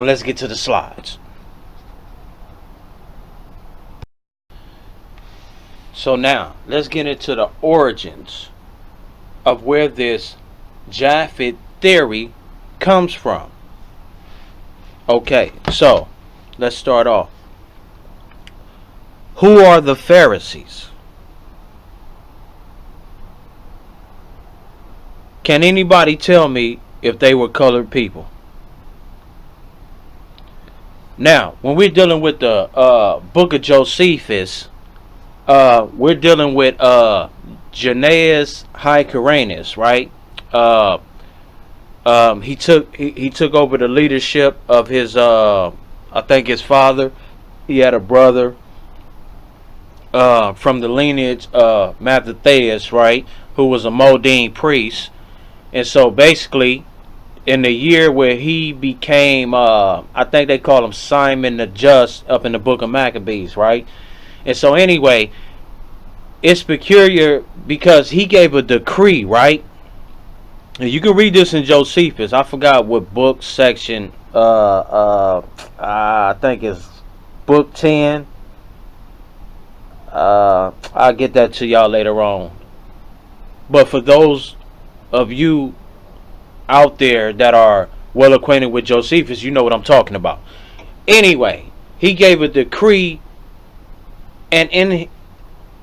Let's get to the slides. So now, let's get into the origins of where this Japheth theory comes from. Okay, so let's start off. Who are the Pharisees? Can anybody tell me if they were colored people? Now, when we're dealing with the book of Josephus, we're dealing with Jannaeus Hyrcanus, right? He took over the leadership of his I think his father. He had a brother from the lineage of Mattathias, right, who was a Modine priest. And so basically, in the year where he became, I think they call him Simon the Just up in the book of Maccabees, right? And so anyway, it's peculiar because he gave a decree, right? And you can read this in Josephus. I forgot what book section. I think it's book 10. I'll get that to y'all later on. But for those of you out there that are well acquainted with Josephus, you know what I'm talking about. Anyway, he gave a decree, and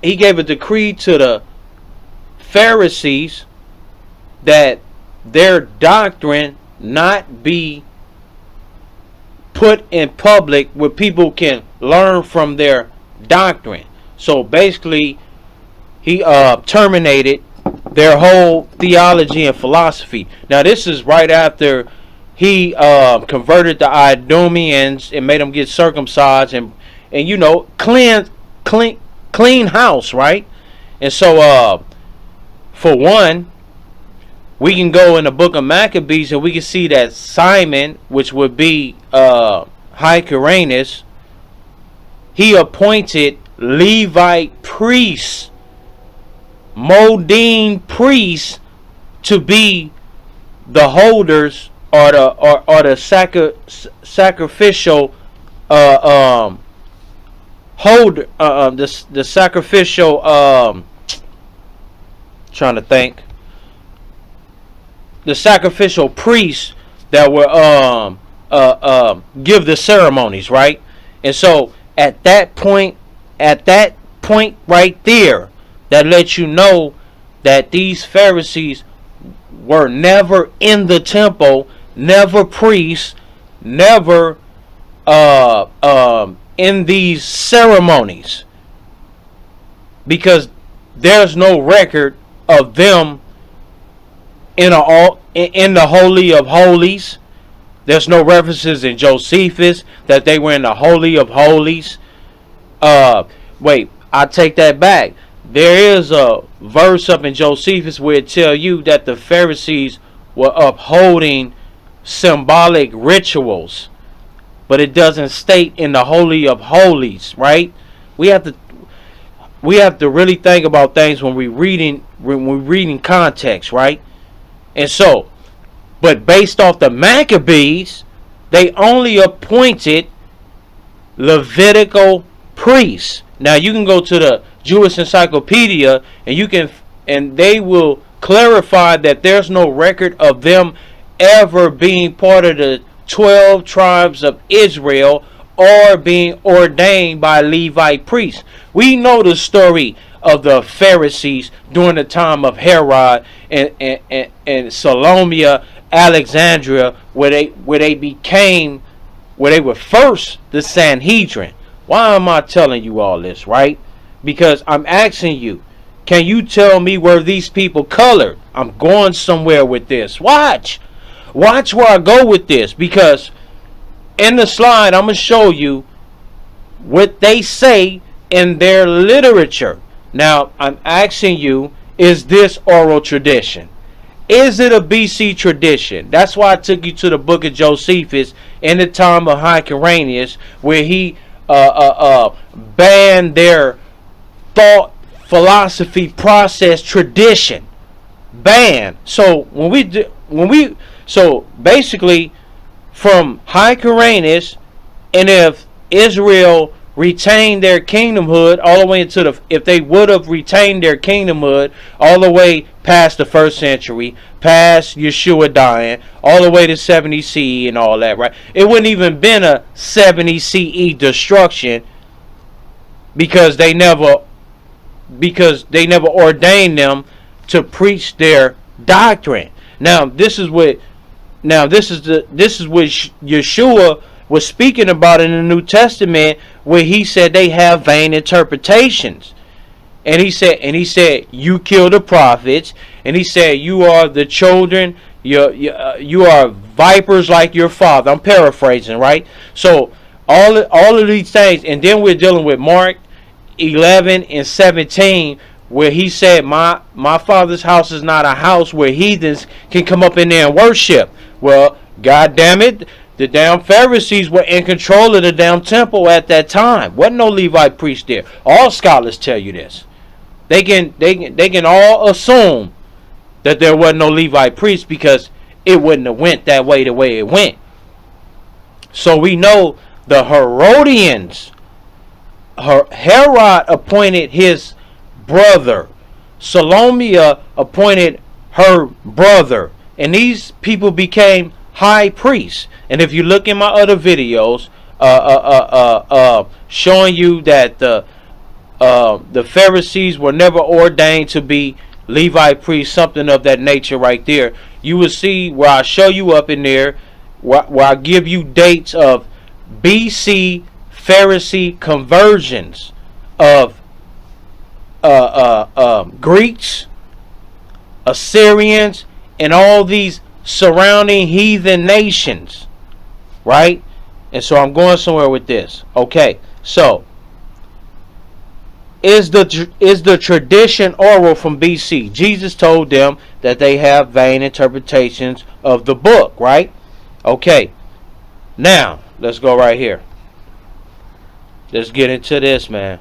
he gave a decree to the Pharisees that their doctrine not be put in public where people can learn from their doctrine. So basically, he terminated their whole theology and philosophy. Now this is right after he converted the Idumeans and made them get circumcised and you know clean house, right? And so for one, we can go in the book of Maccabees and we can see that Simon, which would be Hyrcanus, he appointed Levite priests, Modine priests, to be the holders or the sacrificial holder, the sacrificial trying to think, the sacrificial priests that were give the ceremonies, right? And so at that point right there, that lets you know that these Pharisees were never in the temple, never priests, never in these ceremonies, because there's no record of them in the Holy of Holies. There's no references in Josephus that they were in the Holy of Holies. Wait, I take that back. There is a verse up in Josephus where it tells you that the Pharisees were upholding symbolic rituals, but it doesn't state in the Holy of Holies, right? We have to really think about things when we're reading context, right? And so, but based off the Maccabees, they only appointed Levitical priests. Now you can go to the Jewish Encyclopedia and they will clarify that there's no record of them ever being part of the 12 tribes of Israel or being ordained by Levite priests. We know the story of the Pharisees during the time of Herod and Salome, Alexandria, where they were first the Sanhedrin. Why am I telling you all this, right? Because I'm asking you, can you tell me were these people colored? I'm going somewhere with this. Watch where I go with this, because in the slide I'm going to show you what they say in their literature. Now I'm asking you, is this oral tradition? Is it a BC tradition? That's why I took you to the book of Josephus in the time of Hyrcanus, where he banned their thought, philosophy, process, tradition. Banned. So so basically, from Hyrcanus, and if Israel retained their kingdomhood all the way into the, if they would have retained their kingdomhood all the way past the 1st century, past Yeshua dying, all the way to 70 CE and all that, right? It wouldn't even been a 70 CE destruction, because they never ordained them to preach their doctrine. Now this is what Yeshua was speaking about in the New Testament, where he said they have vain interpretations. And he said you kill the prophets, and he said you are the children, you are vipers like your father. I'm paraphrasing, right? So all of these things, and then we're dealing with Mark 11 and 17, where he said my father's house is not a house where heathens can come up in there and worship. Well, God damn it, the damn Pharisees were in control of the damn temple at that time. Wasn't no Levite priest there. All scholars tell you this. They can all assume that there wasn't no Levite priest, because it wouldn't have went that way the way it went. So we know the Herodians, Herod appointed his brother, Salomia appointed her brother, and these people became high priests. And if you look in my other videos, showing you that the Pharisees were never ordained to be Levite priests, something of that nature right there, you will see where I show you up in there, where I give you dates of BC Pharisee conversions of Greeks, Assyrians, and all these surrounding heathen nations, right? And so I'm going somewhere with this. Okay, so is the tradition oral from BC? Jesus told them that they have vain interpretations of the book, right? Okay, now let's go right here. Let's get into this, man.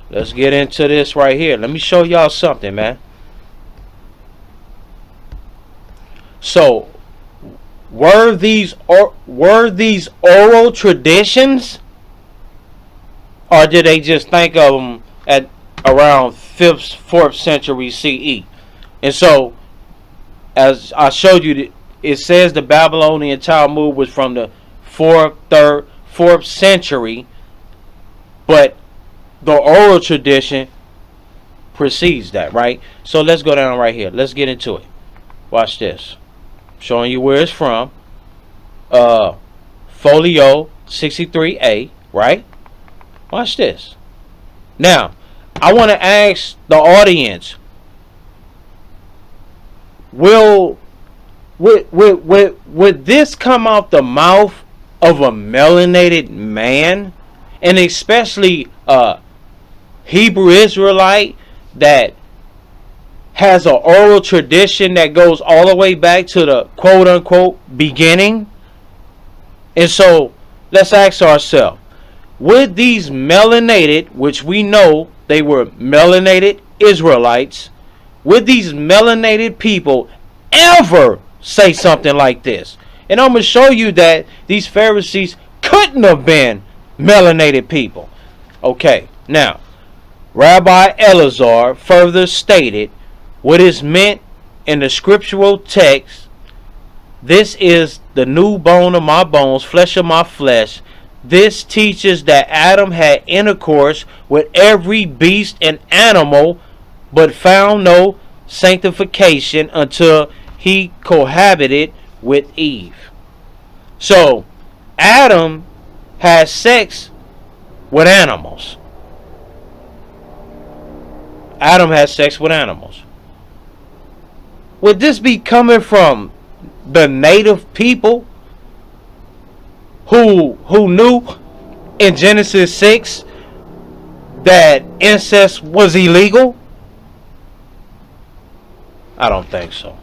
Let's get into this right here. Let me show y'all something, man. So, were these oral traditions, or did they just think of them at around 5th, 4th century CE? And so, as I showed you, it says the Babylonian Talmud was from the 4th century, but the oral tradition precedes that, right? So let's go down right here. Let's get into it. Watch this. Showing you where it's from. Folio 63A, right? Watch this. Now, I want to ask the audience, would this come out the mouth of a melanated man, and especially a Hebrew Israelite that has an oral tradition that goes all the way back to the quote-unquote beginning? And so let's ask ourselves, would these melanated, which we know they were melanated Israelites, would these melanated people ever say something like this? And I'm going to show you that these Pharisees couldn't have been melanated people. Okay, now, Rabbi Elazar further stated what is meant in the scriptural text: this is the new bone of my bones, flesh of my flesh. This teaches that Adam had intercourse with every beast and animal, but found no sanctification until he cohabited with Eve. So, Adam had sex with animals. Adam had sex with animals. Would this be coming from the native people who knew in Genesis 6 that incest was illegal? I don't think so.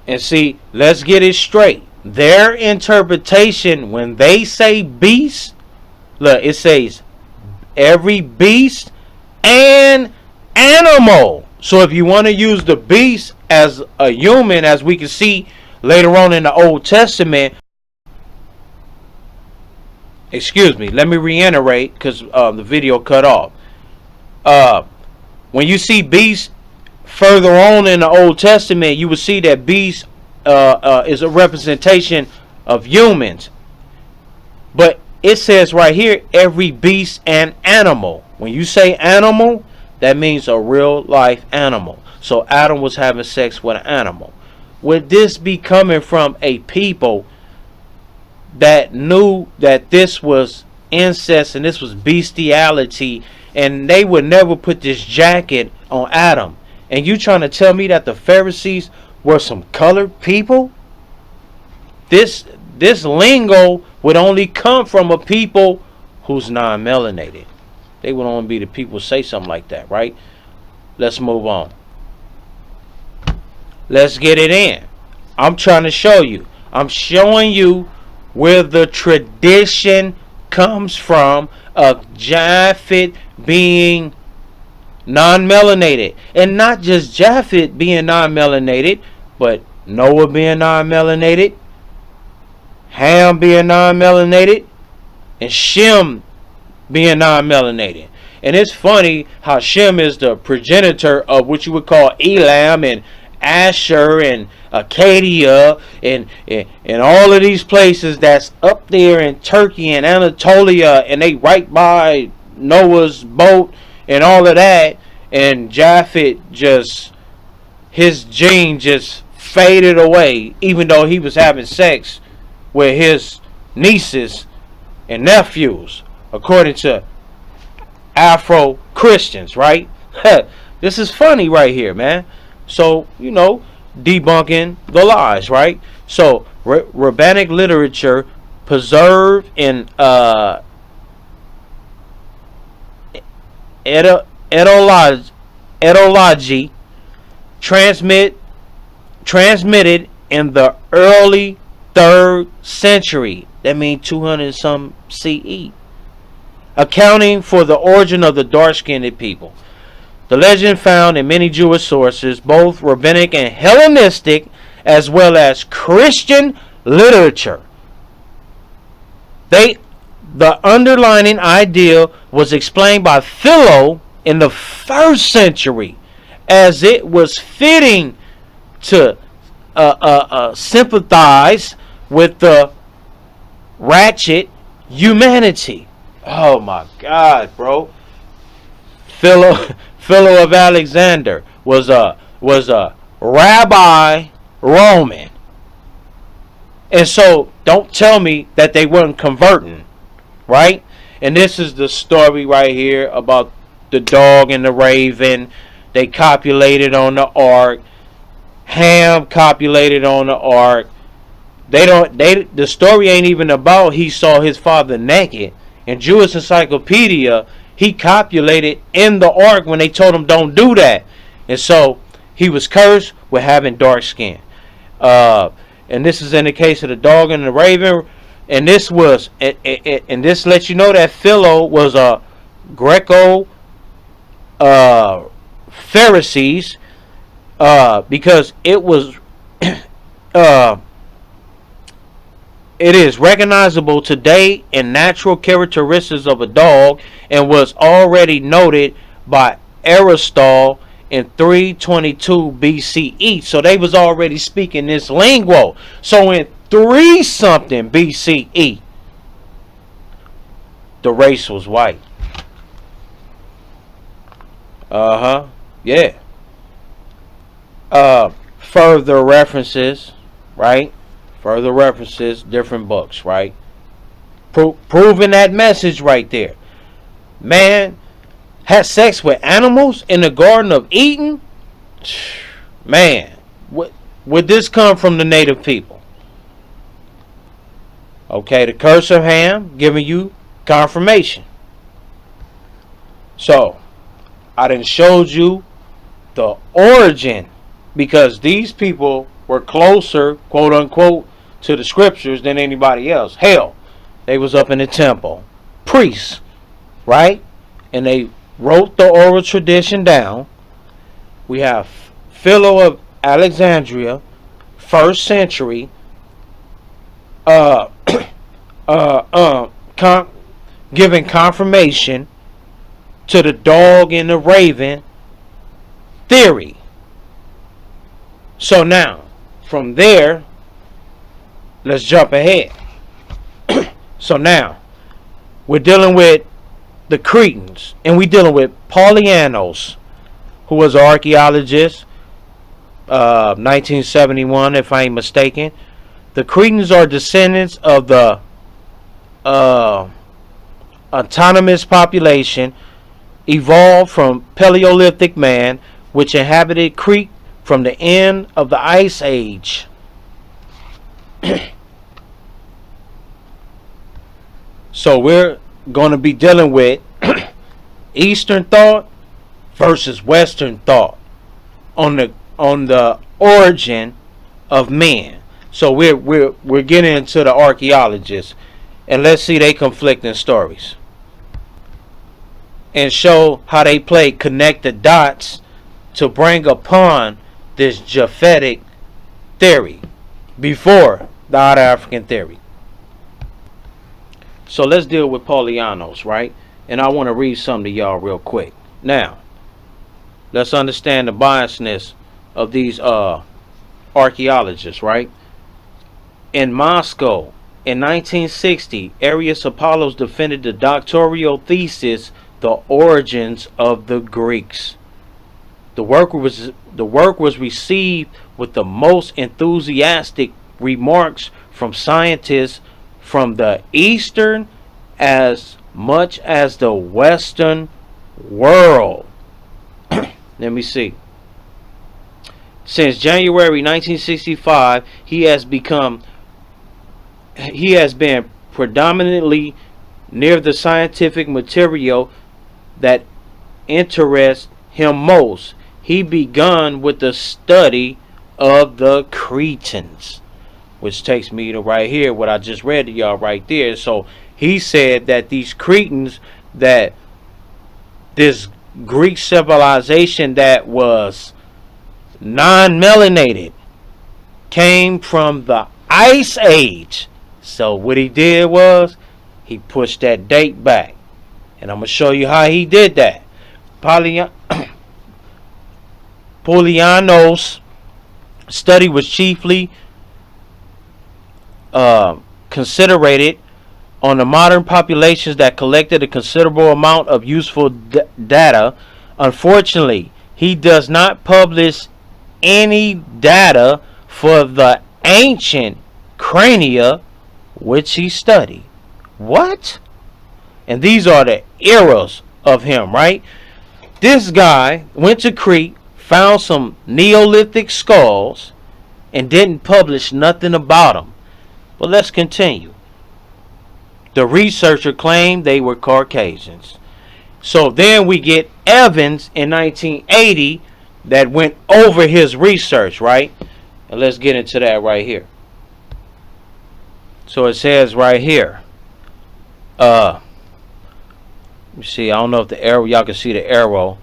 And see, let's get it straight. Their interpretation, when they say beast, look, it says every beast and animal. So if you want to use the beast as a human, as we can see later on in the Old Testament, excuse me, let me reiterate because the video cut off. When you see beast further on in the Old Testament, you will see that beast is a representation of humans. But it says right here, every beast and animal. When you say animal, that means a real life animal. So Adam was having sex with an animal. Would this be coming from a people that knew that this was incest and this was bestiality, and they would never put this jacket on Adam? And you trying to tell me that the Pharisees were some colored people? This lingo would only come from a people who's non-melanated. They would only be the people who say something like that, right? Let's move on. Let's get it in. I'm trying to show you. I'm showing you where the tradition comes from of Japheth being non-melanated. And not just Japheth being non-melanated, but Noah being non-melanated, Ham being non-melanated, and Shem being non-melanated. And it's funny how Shem is the progenitor of what you would call Elam and Asher and Acadia and all of these places that's up there in Turkey and Anatolia, and they right by Noah's boat and all of that. And Japheth, just his gene just faded away, even though he was having sex with his nieces and nephews, according to Afro Christians, right? This is funny right here, man. So, you know, debunking the lies, right? So, rabbinic literature preserved in etymology transmitted in the early 3rd century. That means 200 some CE. Accounting for the origin of the dark-skinned people. The legend found in many Jewish sources, both rabbinic and Hellenistic, as well as Christian literature. The underlying idea was explained by Philo in the 1st century, as it was fitting to sympathize with the ratchet humanity. Oh my God, bro! Philo of Alexander was a rabbi Roman, and so don't tell me that they weren't converting, right? And this is the story right here about the dog and the raven. They copulated on the ark. Ham copulated on the ark. The story ain't even about he saw his father naked. In Jewish Encyclopedia, he copulated in the ark when they told him don't do that. And so he was cursed with having dark skin. And this is in the case of the dog and the raven. And this was, and this lets you know that Philo was a Greco Pharisees, because it was it is recognizable today in natural characteristics of a dog, and was already noted by Aristotle in 322 BCE. So they was already speaking this lingo. So in 3 something BCE, the race was white. Yeah. Further references, right? Further references, different books, right? Proving that message right there. Man had sex with animals in the Garden of Eden. Man, would this come from the native people? Okay, the curse of Ham giving you confirmation. So, I done showed you the origin, because these people were closer, quote unquote, to the scriptures than anybody else. Hell, they was up in the temple, priests, right? And they wrote the oral tradition down. We have Philo of Alexandria, 1st century, uh, giving confirmation to the dog and the raven theory. So now, from there, let's jump ahead. So now, we're dealing with the Cretans, and we're dealing with Polyanos, who was an archaeologist, 1971, if I ain't mistaken. The Cretans are descendants of the autonomous population evolved from Paleolithic man, which inhabited Crete from the end of the Ice Age. So we're going to be dealing with Eastern thought versus Western thought on the origin of man. So we're getting into the archaeologists, and let's see they conflicting stories and show how they connect the dots to bring upon this Japhetic theory before the outer African theory. So let's deal with Polyanos, right? And I want to read something to y'all real quick. Now, let's understand the biasness of these archaeologists, right? In Moscow, in 1960, Arius Apollos defended the doctoral thesis, The Origins of the Greeks. The work was received with the most enthusiastic remarks from scientists from the Eastern as much as the Western world. Let me see. Since January 1965, he has been predominantly near the scientific material that interests him most. He begun with the study of the Cretans, which takes me to right here, what I just read to y'all right there. So he said that these Cretans, that this Greek civilization that was non-melanated, came from the Ice Age. So what he did was he pushed that date back, and I'm going to show you how he did that. Polyanos' study was chiefly concentrated on the modern populations that collected a considerable amount of useful data. Unfortunately, he does not publish any data for the ancient crania which he studied. What? And these are the eras of him, right? This guy went to Crete, found some Neolithic skulls, and didn't publish nothing about them. But let's continue. The researcher claimed they were Caucasians. So then we get Evans in 1980 that went over his research, right? And let's get into that right here. So it says right here. Let me see. I don't know if the arrow, y'all can see the arrow.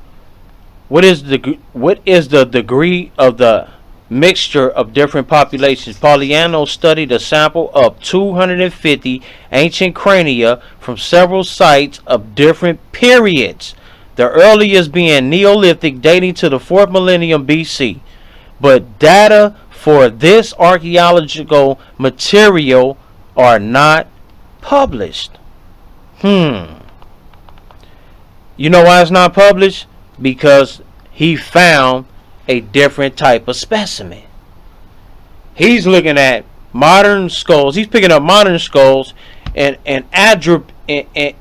What is the degree of the mixture of different populations? Polyanos studied a sample of 250 ancient crania from several sites of different periods, the earliest being Neolithic, dating to the 4th millennium BC. But data for this archaeological material are not published. You know why it's not published? Because he found a different type of specimen. He's looking at modern skulls. He's picking up modern skulls and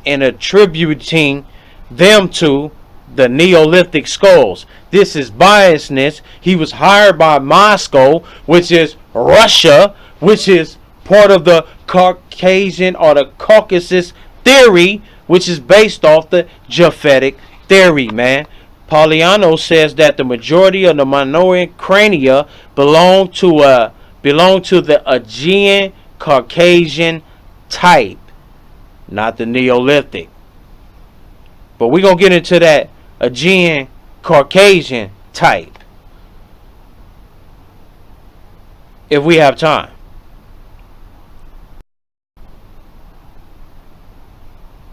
attributing them to the Neolithic skulls. This is biasness. He was hired by Moscow, which is Russia, which is part of the Caucasian or the Caucasus theory, which is based off the Japhetic theory, man. Polyanos says that the majority of the Minoan crania belong to the Aegean Caucasian type, not the Neolithic. But we're going to get into that Aegean Caucasian type if we have time.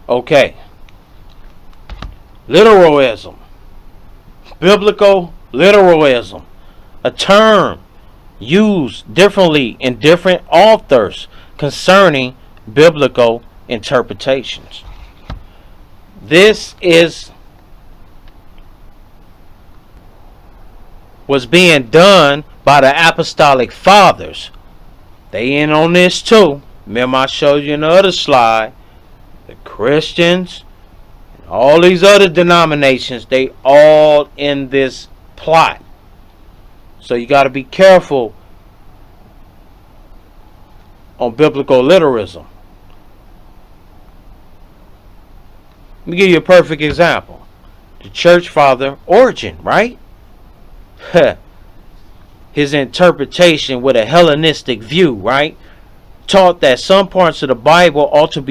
Okay. Literalism. Biblical literalism. A term used differently in different authors concerning biblical interpretations. This was being done by the apostolic fathers. They in on this too. Remember I showed you in the other slide. The Christians, and all these other denominations, they all in this plot. So you got to be careful on biblical literalism. Let me give you a perfect example. The church father Origen, right? His interpretation with a Hellenistic view, right? Taught that some parts of the Bible ought to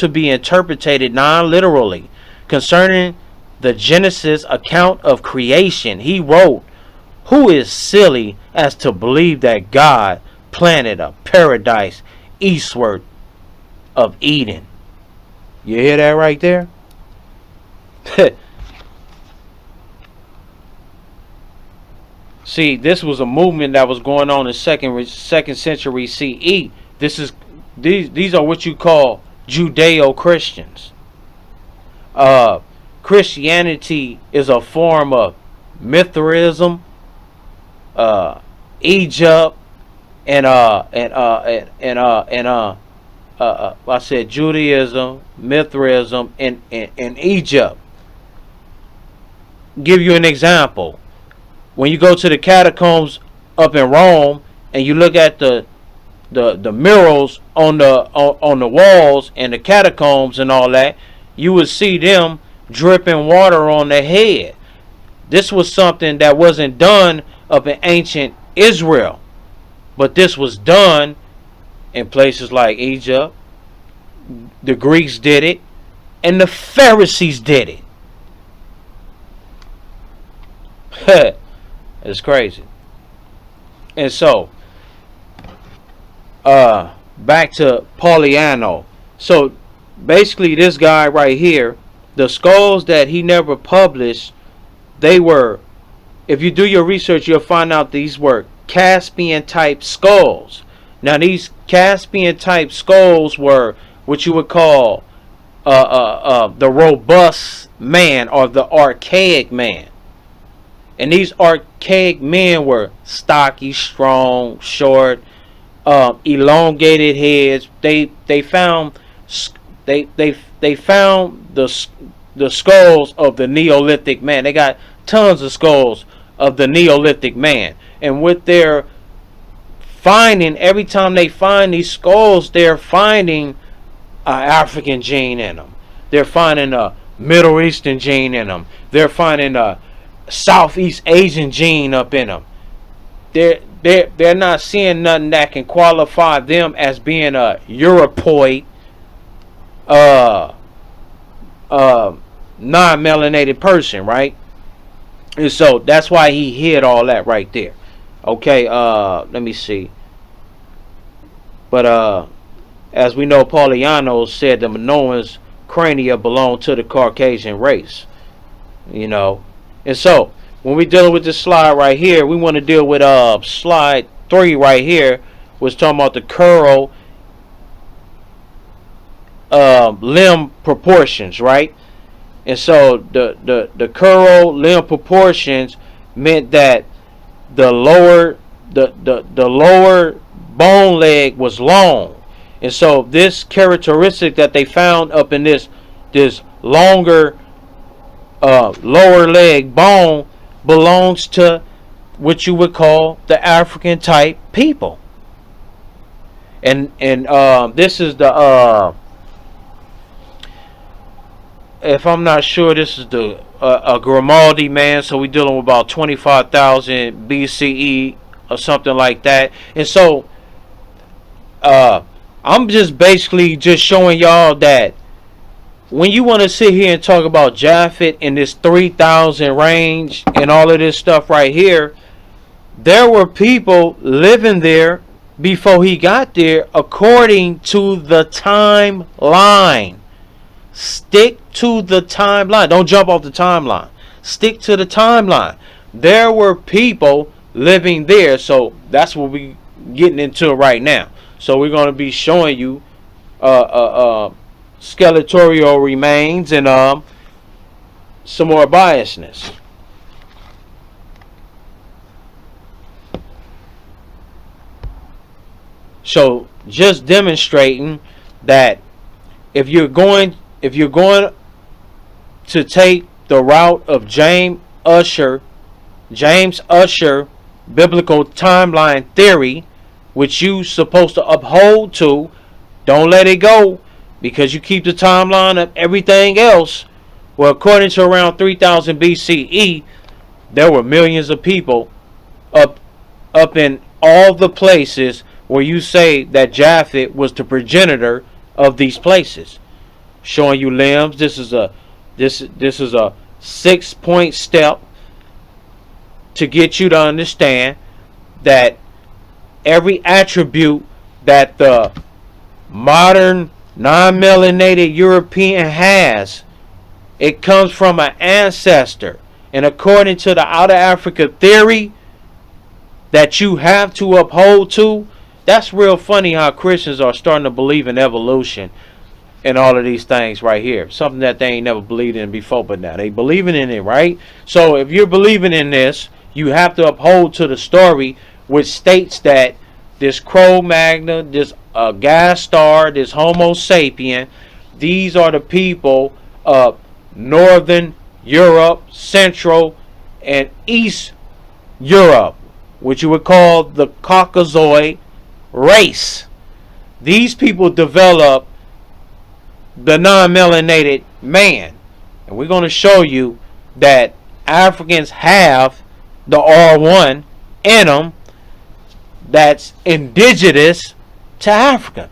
be interpreted non-literally. Concerning the Genesis account of creation, he wrote, "Who is silly as to believe that God planted a paradise eastward of Eden?" You hear that right there? See, this was a movement that was going on in second century CE. These are what you call Judeo-Christians. Christianity is a form of Mithraism, Egypt, I said Judaism, Mithraism, and Egypt. Give you an example. When you go to the catacombs up in Rome and you look at the murals on the walls and the catacombs and all that, you would see them dripping water on their head. This was something that wasn't done up in ancient Israel, but this was done in places like Egypt. The Greeks did it, and the Pharisees did it. It's crazy. And so, back to Pauliano. So, basically, this guy right here, the skulls that he never published, they were, if you do your research, you'll find out these were Caspian type skulls. Now, these Caspian type skulls were what you would call the robust man or the archaic man. And these archaic men were stocky, strong, short, elongated heads. They found the skulls of the Neolithic man. They got tons of skulls of the Neolithic man. And what they're finding, every time they find these skulls, they're finding an African gene in them. They're finding a Middle Eastern gene in them. They're finding a Southeast Asian gene up in them. They're not seeing nothing that can qualify them as being a europid, non-melanated person, right? And so that's why he hid all that right there. Okay, let me see. But as we know, Pauliano said the Minoans crania belong to the Caucasian race. You know. And so, when we're dealing with this slide right here, we want to deal with slide 3 right here, which talking about the curl limb proportions, right? And so the curl limb proportions meant that the lower bone leg was long. And so this characteristic that they found up in this longer lower leg bone belongs to what you would call the African type people. And this is the if I'm not sure, this is the a Grimaldi man, so we're dealing with about 25,000 BCE or something like that. And so I'm just basically just showing y'all that when you want to sit here and talk about Japheth in this 3,000 range and all of this stuff right here, there were people living there before he got there according to the timeline. Stick to the timeline. Don't jump off the timeline. Stick to the timeline. There were people living there, so that's what we're getting into right now. So we're going to be showing you skeletal remains and some more biasness. So just demonstrating that if you're going to take the route of James Ussher biblical timeline theory, which you supposed to uphold to, don't let it go, because you keep the timeline of everything else. Well, according to around 3000 BCE, there were millions of people up in all the places where you say that Japheth was the progenitor of these places. Showing you limbs. This is a 6-point step to get you to understand that every attribute that the modern non-melanated European has, it comes from an ancestor. And according to the Outer Africa theory that you have to uphold to, that's real funny how Christians are starting to believe in evolution and all of these things right here. Something that they ain't never believed in before, but now they believing in it, right? So if you're believing in this, you have to uphold to the story which states that this Cro-Magnon, this gas star, this Homo sapien, these are the people of Northern Europe, Central, and East Europe, which you would call the Caucasoid race. These people develop the non-melanated man, and we're going to show you that Africans have the R1 in them that's indigenous to Africa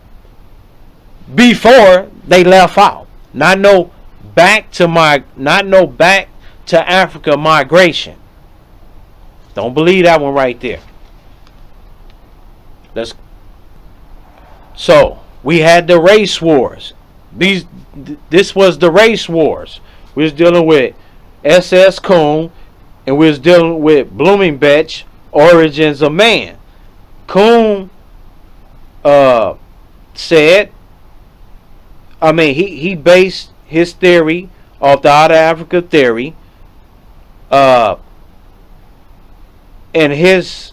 before they left out. Not no back to Africa migration. Don't believe that one right there. So we had the race wars. This was the race wars. We was dealing with S.S. Kuhn, and we was dealing with Blumenbach, Origins of Man. Kuhn said, he based his theory off the Outer Africa theory, and his,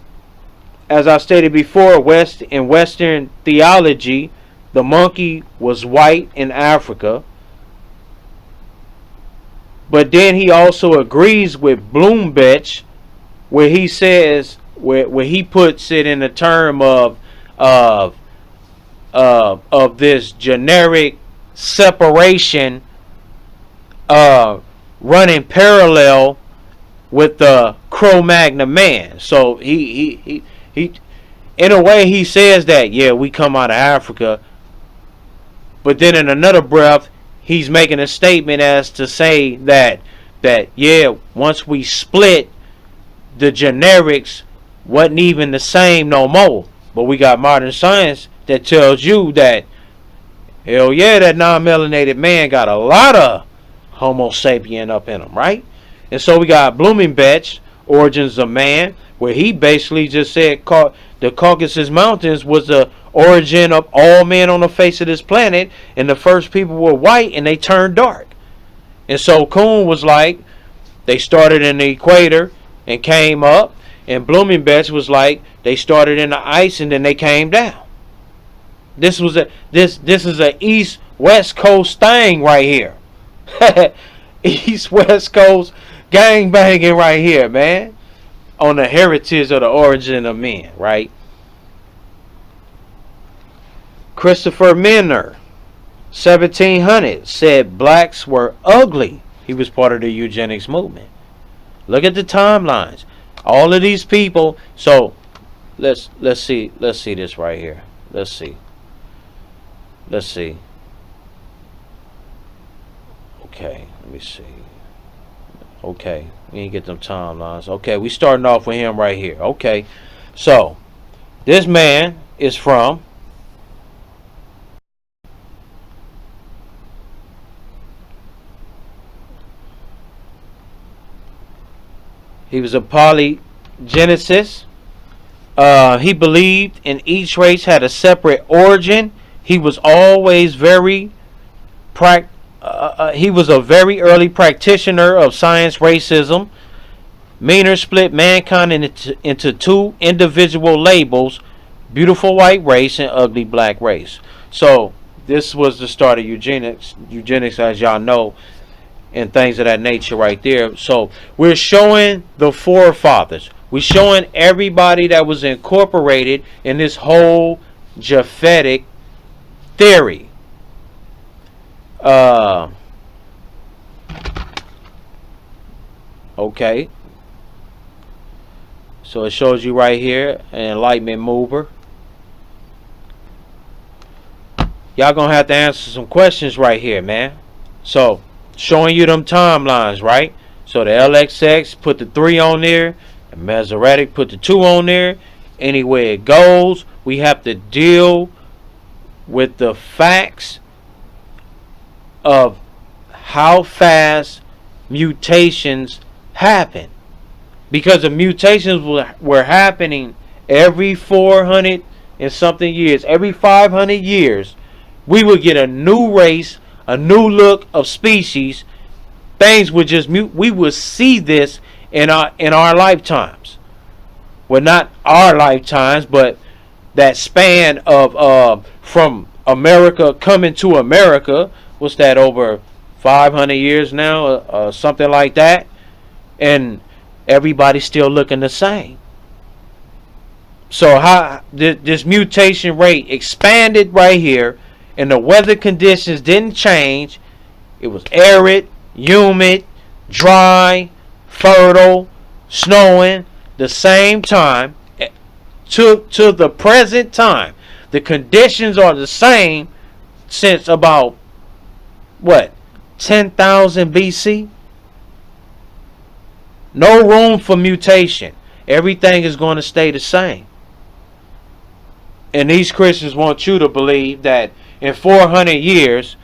as I stated before, in Western theology, the monkey was white in Africa. But then he also agrees with Blumenbach, where he says, where he puts it in the term of this generic separation running parallel with the Cro-Magnon man. So he in a way he says that, yeah, we come out of Africa, but then in another breath he's making a statement as to say that yeah, once we split, the generics wasn't even the same no more. But we got modern science that tells you that, hell yeah, that non-melanated man got a lot of Homo sapien up in him, right? And so we got Blumenbach, Origins of Man, where he basically just said the Caucasus Mountains was the origin of all men on the face of this planet, and the first people were white and they turned dark. And so Kuhn was like, they started in the equator and came up, and Blumenbach was like, they started in the ice and then they came down. This is a East-West Coast thing right here. East-West Coast gang banging right here, man, on the heritage of the origin of men, right? Christopher Minner, 1700, said blacks were ugly. He was part of the eugenics movement. Look at the timelines. All of these people. So let's see this right here. Let's see. Okay, let me see. Okay, we didn't get them timelines. Okay, we starting off with him right here. Okay, so this man is from. He was a polygenesis. He believed in each race had a separate origin. He was always he was a very early practitioner of science racism. Meaner split mankind into two individual labels: beautiful white race and ugly black race. So this was the start of eugenics. Eugenics, as y'all know, and things of that nature right there. So we're showing the forefathers. We're showing everybody that was incorporated in this whole Japhetic theory. Okay. So it shows you right here an enlightenment mover. Y'all gonna have to answer some questions right here, man. So showing you them timelines, right? So the LXX, put the 3 on there, and Masoretic, put the 2 on there. Anywhere it goes, we have to deal with the facts of how fast mutations happen. Because the mutations were happening every 400 and something years. Every 500 years, we would get a new race, a new look of species. Things would just mute. We would see this in our lifetimes. Well, not our lifetimes, but that span of from America coming to America. What's that, over 500 years now, something like that, and everybody's still looking the same. So how this mutation rate expanded right here, and the weather conditions didn't change. It was arid, humid, dry, fertile, snowing the same time to the present time. The conditions are the same since about what, 10,000 BC? No room for mutation. Everything is going to stay the same. And these Christians want you to believe that in 400 years,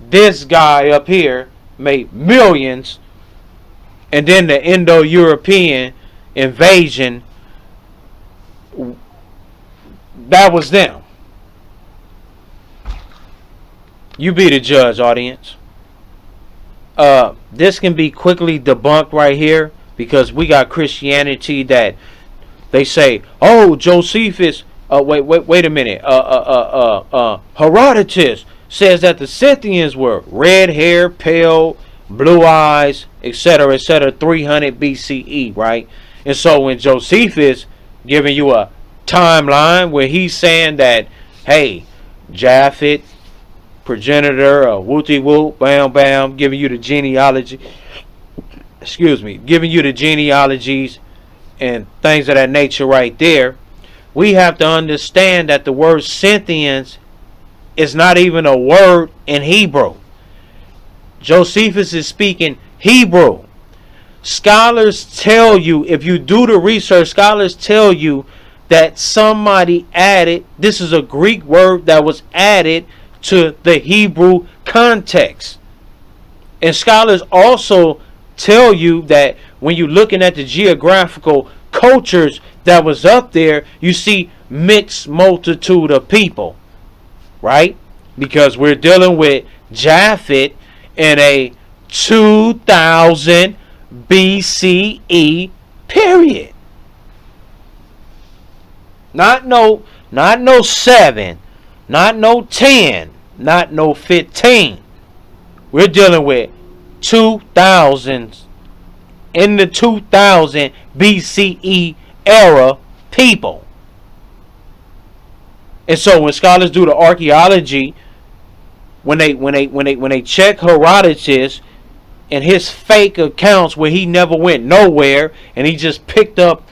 this guy up here made millions, and then the Indo-European invasion, that was them. You be the judge, audience. This can be quickly debunked right here, because we got Christianity that they say, oh, Josephus, wait a minute, Herodotus says that the Scythians were red hair, pale, blue eyes, etc., 300 BCE, right? And so when Josephus giving you a timeline where he's saying that, hey, Japheth, progenitor, wooty whoop, bam bam, giving you the genealogy, giving you the genealogies and things of that nature right there, we have to understand that the word Scythians is not even a word in Hebrew. Josephus is speaking Hebrew. Scholars tell you, if you do the research, scholars tell you that somebody added, this is a Greek word that was added to the Hebrew context. And scholars also tell you that when you're looking at the geographical cultures that was up there, you see mixed multitude of people, right? Because we're dealing with Japheth in a 2000 BCE period. Not no 7, not no 10, not no 15. We're dealing with 2000s, in the 2000 BCE era people. And so when scholars do the archaeology, when they check Herodotus and his fake accounts where he never went nowhere and he just picked up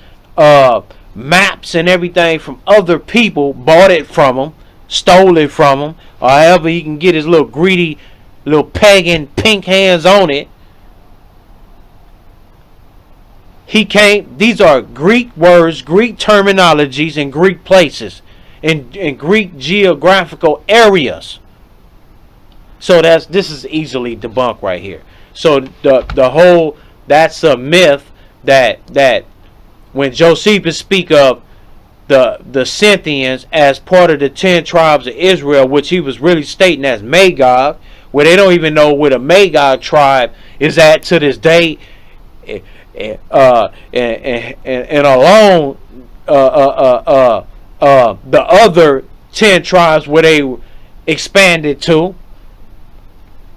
maps and everything from other people, bought it from them, stole it from them, or however he can get his little greedy little pagan pink hands on it. He came. These are Greek words, Greek terminologies, and Greek places, in Greek geographical areas. So this is easily debunked right here. So the whole, that's a myth that when Josephus speak of the Scythians as part of the 10 tribes of Israel, which he was really stating as Magog, where they don't even know where the Magog tribe is at to this day, and alone the other 10 tribes where they expanded to.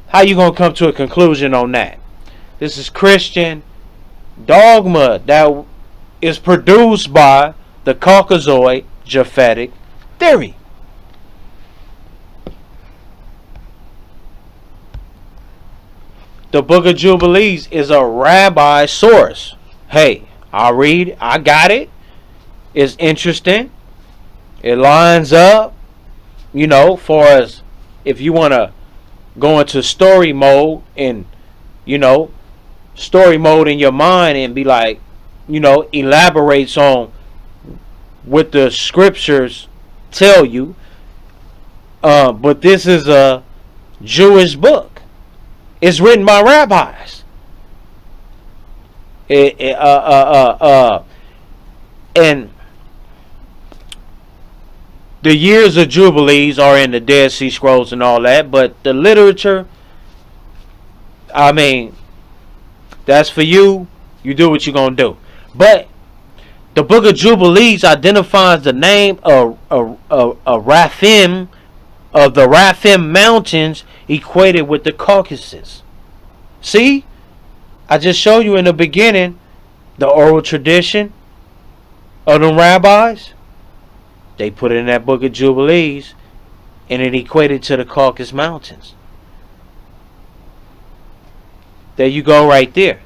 How you gonna come to a conclusion on that? This is Christian dogma that is produced by the Caucasoid Japhetic theory. The Book of Jubilees is a rabbi source. Hey, I'll read. I got it. It's interesting. It lines up, far as if you want to go into story mode and, story mode in your mind and be like, elaborates on what the scriptures tell you. But this is a Jewish book. It's written by rabbis. And the years of Jubilees are in the Dead Sea Scrolls and all that, but the literature, I mean, that's for you. You do what you're going to do. But the Book of Jubilees identifies the name of Raphim, of the Raphim Mountains, equated with the Caucasus. See? I just showed you in the beginning the oral tradition of the rabbis. They put it in that Book of Jubilees, and it equated to the Caucasus Mountains. There you go, right there.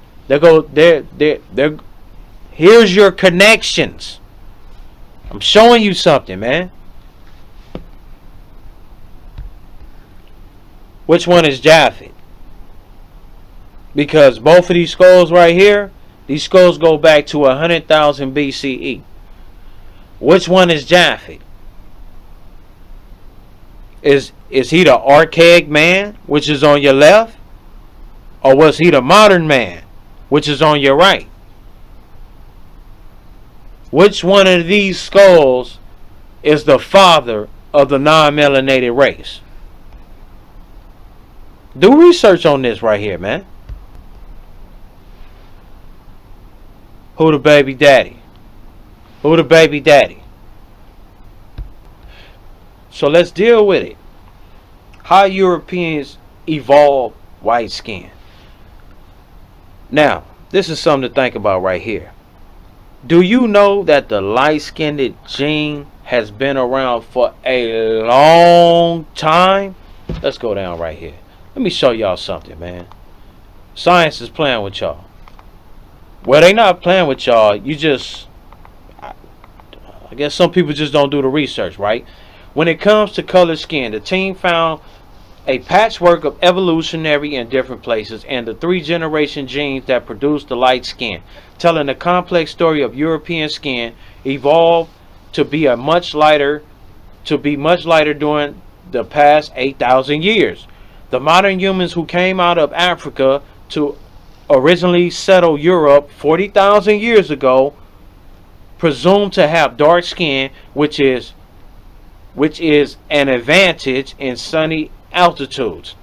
Here's your connections. I'm showing you something, man. Which one is Japheth? Because both of these skulls right here, these skulls go back to 100,000 BCE. Which one is Japheth? Is he the archaic man, which is on your left? Or was he the modern man, which is on your right? Which one of these skulls is the father of the non-melanated race? Do research on this right here, man. Who the baby daddy? Who the baby daddy? So let's deal with it. How Europeans evolved white skin. Now, this is something to think about right here. Do you know that the light-skinned gene has been around for a long time? Let's go down right here. Let me show y'all something, man. Science is playing with y'all. Well, they not playing with y'all. You just, I guess some people just don't do the research, right? When it comes to colored skin, the team found a patchwork of evolutionary in different places and the 3-generation genes that produce the light skin, telling the complex story of European skin evolved to be much lighter during the past 8,000 years. The modern humans who came out of Africa to originally settle Europe 40,000 years ago presumed to have dark skin, which is an advantage in sunny altitudes.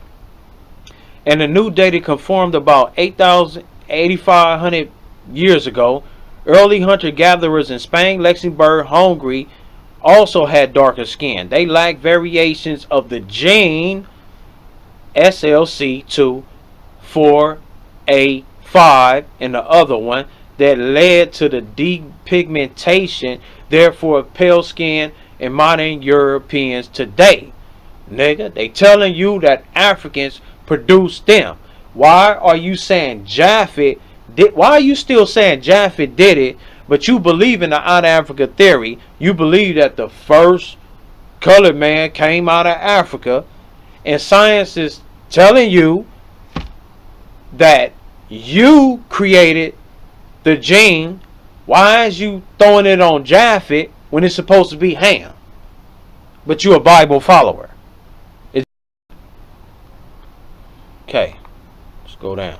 And the new data confirmed about 8,500 years ago, early hunter-gatherers in Spain, Luxembourg, Hungary also had darker skin. They lacked variations of the gene SLC2 4A5 and the other one that led to the depigmentation, therefore pale skin in modern Europeans today. Nigga, they telling you that Africans produced them. Why are you saying Japheth did? Why are you still saying Japheth did it? But you believe in the out of Africa theory. You believe that the first colored man came out of Africa, and science is telling you that you created the gene. Why is you throwing it on Japheth when it's supposed to be Ham? But you a Bible follower. Okay, let's go down.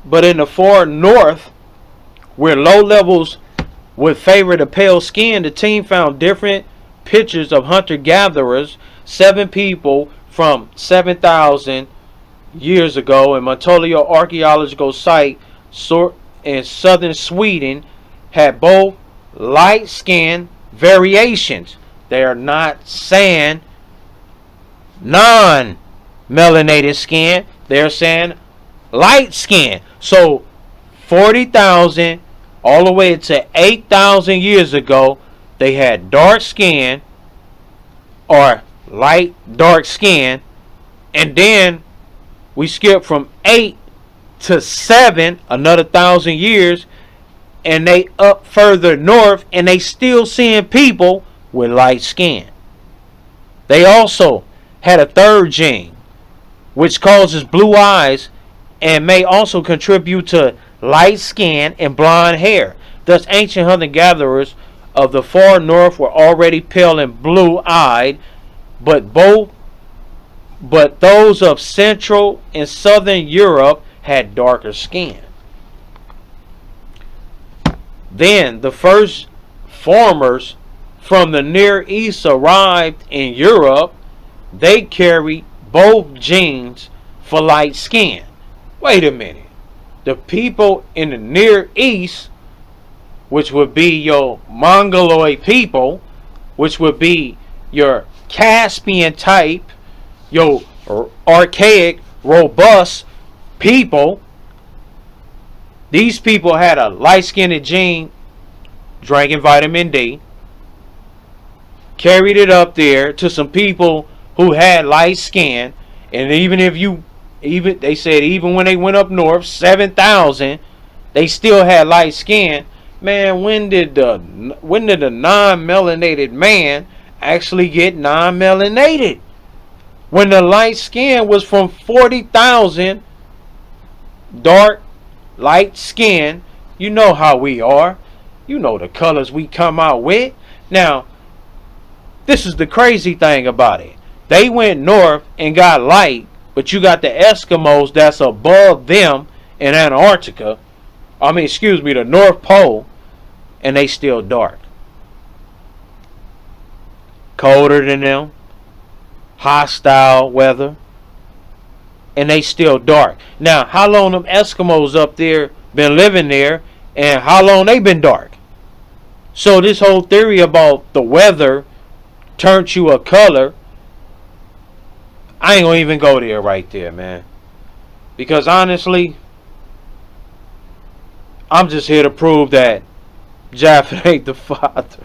But in the far north, where low levels would favor the pale skin, the team found different pictures of hunter-gatherers. 7 people from 7,000 years ago in Montolia archaeological site in southern Sweden had both light skin variations. They are not saying non-melanated skin. They're saying light skin. So 40,000 all the way to 8,000 years ago, they had dark skin or light dark skin, and then we skip from 8 to 7, another 1,000 years, and they up further north, and they still seeing people with light skin. They also had a third gene, which causes blue eyes and may also contribute to light skin and blonde hair. Thus, ancient hunter-gatherers of the far north were already pale and blue-eyed, but those of Central and Southern Europe had darker skin. Then the first farmers from the Near East arrived in Europe. They carried both genes for light skin. Wait a minute. The people in the Near East, which would be your Mongoloid people, which would be your Caspian type, your archaic, robust people, these people had a light-skinned gene, drinking vitamin D, carried it up there to some people who had light skin, and they said even when they went up north, 7,000, they still had light skin. Man, when did the non-melanated man actually get non-melanated? When the light skin was from 40,000 dark light skin. You know how we are. You know the colors we come out with. Now, this is the crazy thing about it. They went north and got light, but you got the Eskimos that's above them in Antarctica. The North Pole, and they still dark. Colder than them. Hostile weather. And they still dark. Now, how long them Eskimos up there been living there, and how long they been dark? So this whole theory about the weather turned you a color, I ain't gonna even go there right there, man. Because honestly, I'm just here to prove that Japheth ain't the father.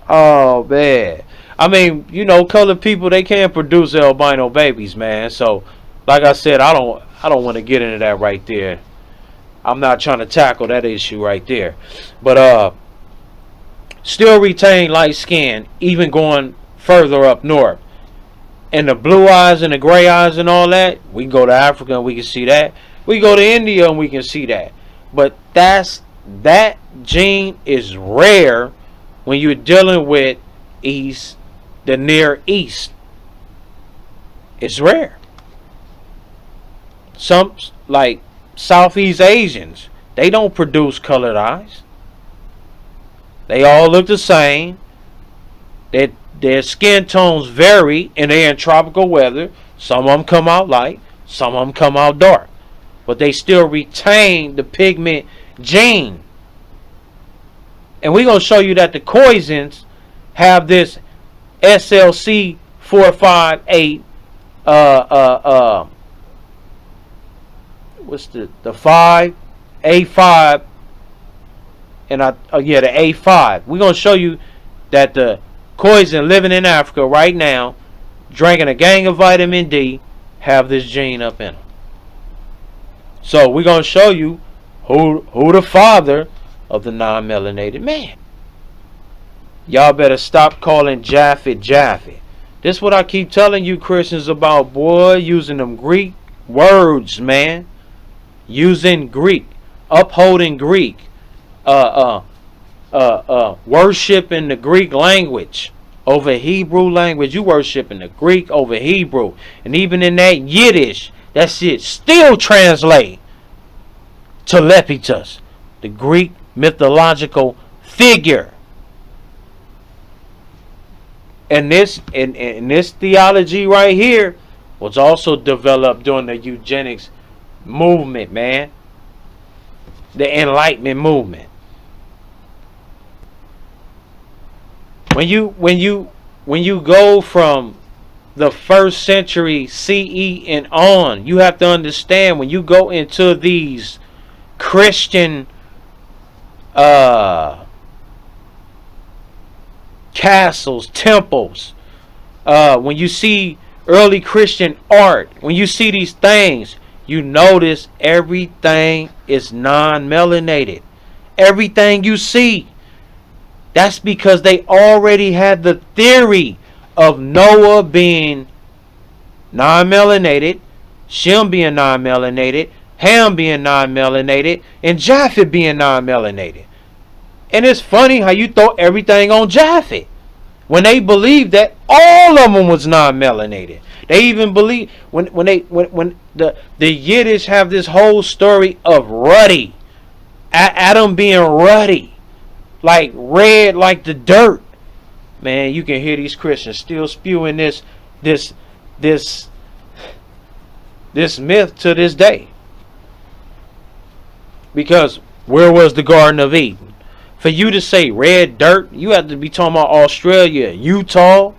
Oh, man. Colored people, they can't produce albino babies, man. So, like I said, I don't want to get into that right there. I'm not trying to tackle that issue right there. But still retain light skin, even going further up north. And the blue eyes and the gray eyes and all that, we can go to Africa and we can see that. We go to India and we can see that. But that gene is rare when you're dealing with the Near East. It's rare. Some, like Southeast Asians, they don't produce colored eyes. They all look the same. Their skin tones vary, and they're in tropical weather. Some of them come out light, some of them come out dark. But they still retain the pigment gene. And we're going to show you that the Khoisans have this SLC 458 what's the 5 A5 and the A5. We're going to show you that the Khoisan living in Africa right now, drinking a gang of vitamin D, have this gene up in them. So we're going to show you who the father of the non-melanated man. Y'all better stop calling Japheth Japheth. This is what I keep telling you Christians about, boy, using them Greek words, man. Using Greek, upholding Greek, worshiping the Greek language over Hebrew language. You worshiping the Greek over Hebrew. And even in that Yiddish, that shit still translate to Lepidus, the Greek mythological figure. And this theology right here was also developed during the eugenics movement, man. The Enlightenment movement. When you go from the 1st century CE and on, you have to understand when you go into these Christian castles, temples, when you see early Christian art, when you see these things, you notice everything is non-melanated. Everything you see. That's because they already had the theory of Noah being non-melanated, Shem being non-melanated, Ham being non-melanated, and Japheth being non-melanated. And it's funny how you throw everything on Japheth when they believed that all of them was non-melanated. They even believe when the Yiddish have this whole story of ruddy, Adam being ruddy, like red, like the dirt. Man, you can hear these Christians still spewing this myth to this day. Because where was the Garden of Eden? For you to say red dirt, you have to be talking about Australia, Utah.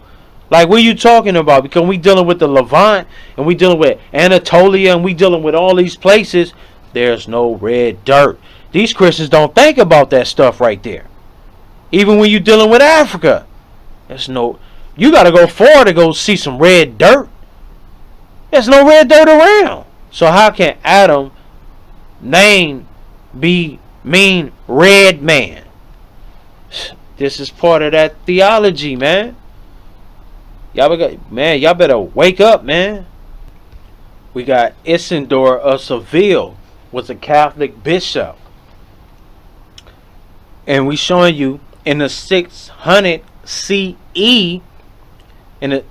Like, what are you talking about? Because we dealing with the Levant, and we dealing with Anatolia, and we dealing with all these places. There's no red dirt. These Christians don't think about that stuff right there. Even when you're dealing with Africa, there's no. You got to go far to go see some red dirt. There's no red dirt around. So how can Adam name mean red man? This is part of that theology, man. Y'all better wake up, man. We got Isidore of Seville, was a Catholic bishop, and we showing you in the 600 CE, in the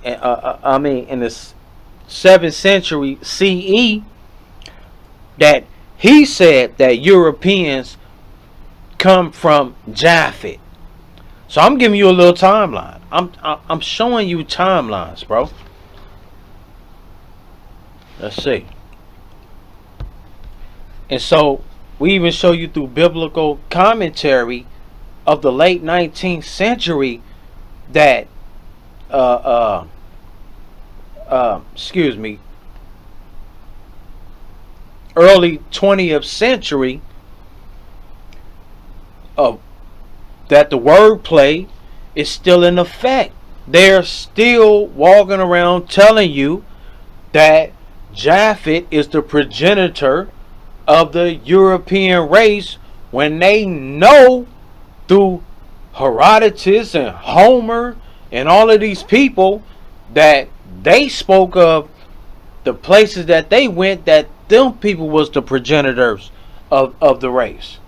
7th century CE, that he said that Europeans come from Japheth. So I'm giving you a little timeline. I'm showing you timelines, bro. Let's see. And so we even show you through biblical commentary of the late 19th century that early 20th century of that the wordplay is still in effect. They're still walking around telling you that Japheth is the progenitor of the European race, when they know through Herodotus and Homer and all of these people that they spoke of the places that they went, that them people was the progenitors of the race.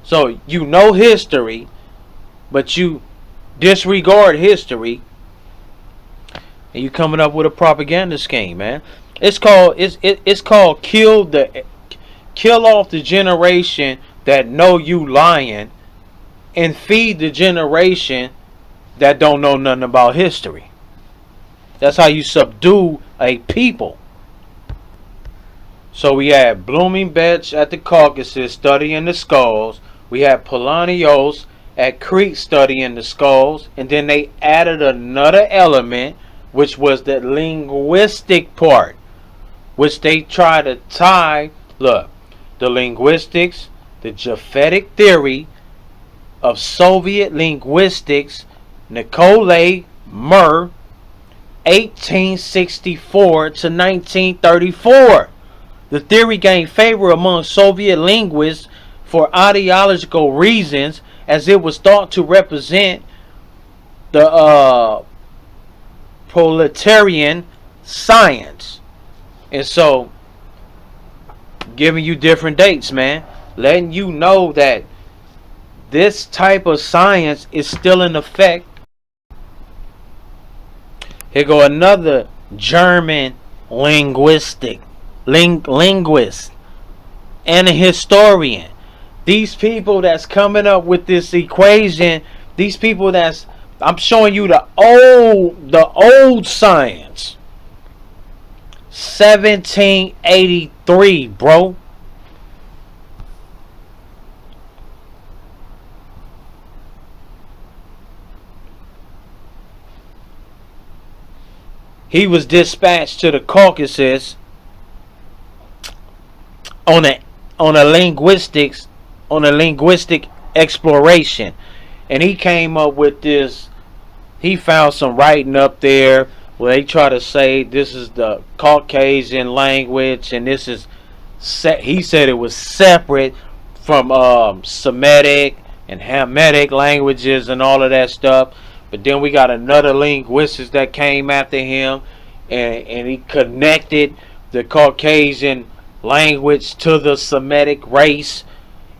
So you know history, but you disregard history, and you coming up with a propaganda scheme, man. It's called kill off the generation that know you lying, and feed the generation that don't know nothing about history. That's how you subdue a people. So we had Blumenbach at the Caucasus studying the skulls. We had Polonius at Crete studying the skulls. And then they added another element, which was the linguistic part, which they try to tie. Look, the linguistics, the Japhetic theory of Soviet linguistics, Nikolai Mur, 1864 to 1934. The theory gained favor among Soviet linguists for ideological reasons, as it was thought to represent the proletarian science. And so, giving you different dates, man, letting you know that this type of science is still in effect. Here go another German linguist and a historian. These people that's coming up with this equation, these people that's, I'm showing you the old science. 1783, bro. He was dispatched to the Caucasus on a linguistic exploration, and he came up with this. He found some writing up there where they try to say this is the Caucasian language, and this is he said it was separate from Semitic and Hamitic languages and all of that stuff. But then we got another linguist that came after him, and he connected the Caucasian language to the Semitic race.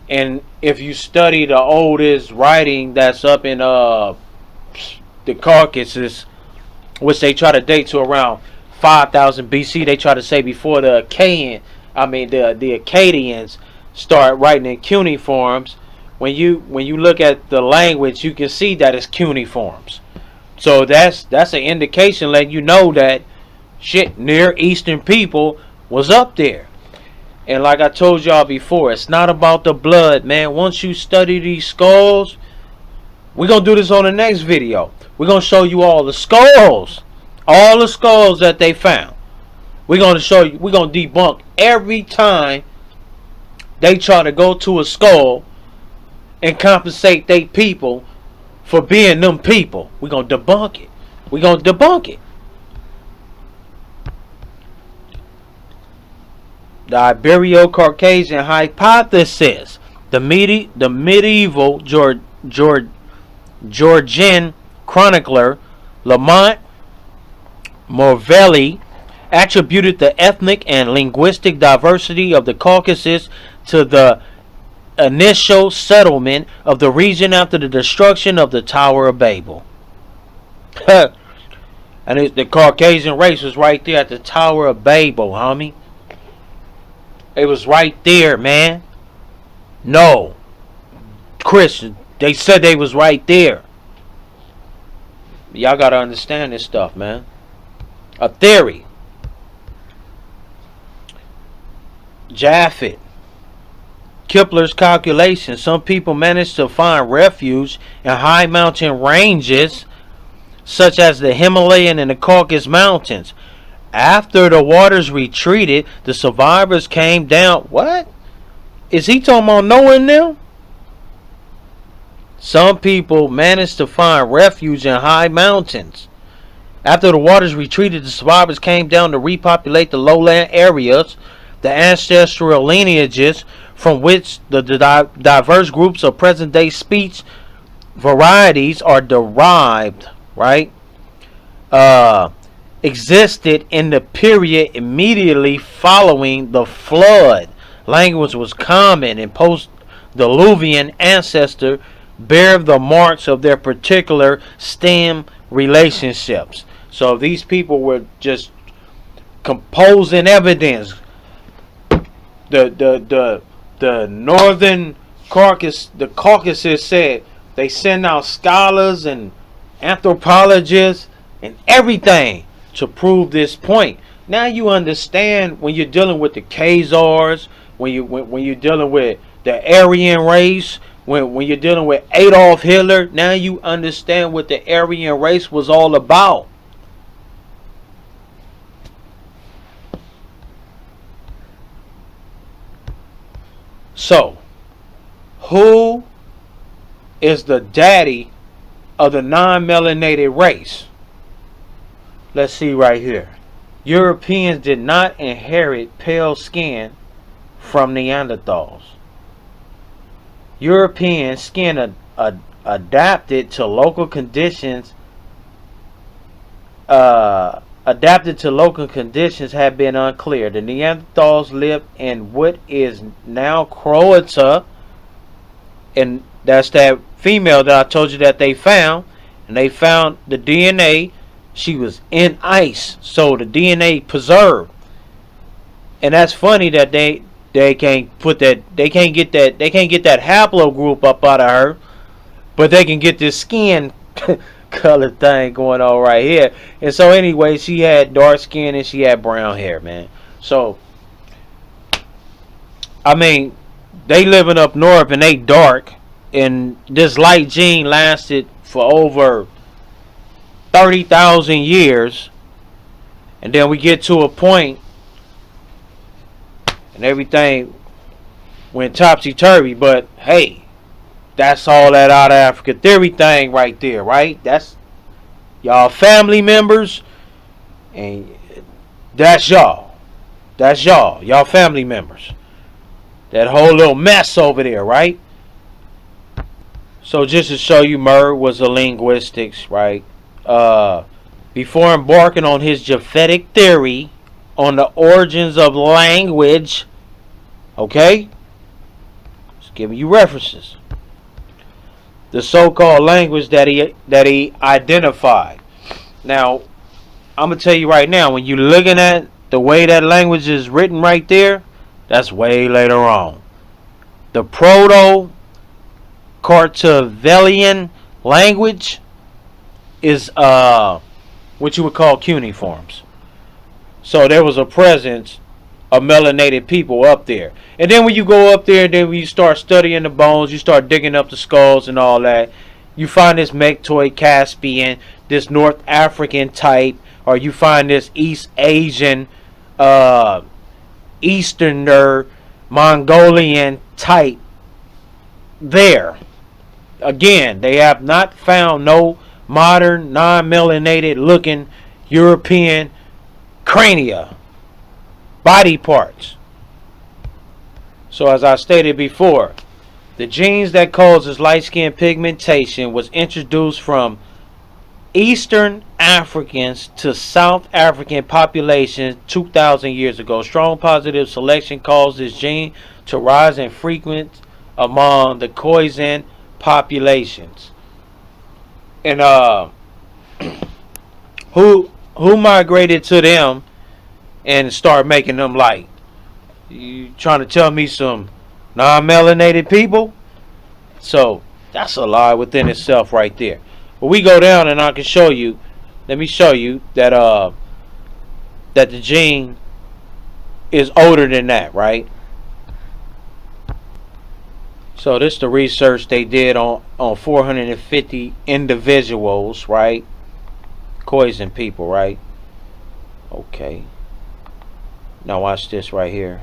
And if you study the oldest writing that's up in the Caucasus, which they try to date to around 5000 BC, they try to say before the Akkadians start writing in cuneiforms. When you look at the language, you can see that it's cuneiforms. So that's an indication letting you know that shit, Near Eastern people was up there. And like I told y'all before, it's not about the blood, man. Once you study these skulls, we're gonna do this on the next video. We're gonna show you all the skulls that they found. We're gonna show you, we're gonna debunk every time they try to go to a skull and compensate they people for being them people. We're going to debunk it. We're going to debunk it. The Ibero-Caucasian hypothesis. The medieval Georgian chronicler Lamont Morvelli attributed the ethnic and linguistic diversity of the Caucasus to the initial settlement of the region after the destruction of the Tower of Babel. And the Caucasian race was right there at the Tower of Babel, homie. It was right there, man. No, Christian, they said they was right there. Y'all gotta understand this stuff, man. A theory. Japheth. Kepler's calculation. Some people managed to find refuge in high mountain ranges such as the Himalayan and the Caucasus Mountains. After the waters retreated, the survivors came down. What? Is he talking about Noah now? Some people managed to find refuge in high mountains. After the waters retreated, the survivors came down to repopulate the lowland areas. The ancestral lineages from which the diverse groups of present-day speech varieties are derived, right, existed in the period immediately following the flood. Language was common, and post-Diluvian ancestors bear the marks of their particular stem relationships. So these people were just composing evidence. The northern Caucasus said they send out scholars and anthropologists and everything to prove this point. Now you understand when you're dealing with the Khazars, when you're dealing with the Aryan race, when you're dealing with Adolf Hitler. Now you understand what the Aryan race was all about. So, who is the daddy of the non-melanated race? Let's see right here. Europeans did not inherit pale skin from Neanderthals. European skin adapted to local conditions adapted to local conditions have been unclear. The Neanderthals lived in what is now Croatia, and that's that female that I told you that they found, and they found the DNA. She was in ice, so the DNA preserved. And that's funny that they can't put that, they can't get that haplogroup up out of her, but they can get this skin color thing going on right here. And so anyway, she had dark skin and she had brown hair, man. So I mean, they living up north and they dark, and this light gene lasted for over 30,000 years, and then we get to a point and everything went topsy-turvy. But hey, that's all that out of Africa theory thing right there, right? That's y'all family members, and that's y'all. That's y'all family members. That whole little mess over there, right? So just to show you, Murr was a linguistics, right? Before embarking on his Japhetic theory on the origins of language, okay? Just giving you references. The so-called language that he identified. Now, I'm gonna tell you right now, when you're looking at the way that language is written right there, that's way later on. The Proto-Cartavelian language is what you would call cuneiforms. So there was a presence of melanated people up there. And then when you go up there, then when you start studying the bones, you start digging up the skulls and all that, you find this Mektoid Caspian, this North African type, or you find this East Asian, Easterner, Mongolian type there. Again, they have not found no modern, non-melanated looking European crania, body parts. So as I stated before, the genes that causes light skin pigmentation was introduced from Eastern Africans to South African populations 2,000 years ago. Strong positive selection caused this gene to rise in frequency among the Khoisan populations. And who migrated to them and start making them light? You trying to tell me some non-melanated people? So that's a lie within itself right there. But we go down and I can show you. Let me show you that that the gene is older than that, right? So this is the research they did on 450 individuals, right? Khoisan people, right? Okay. Now watch this right here.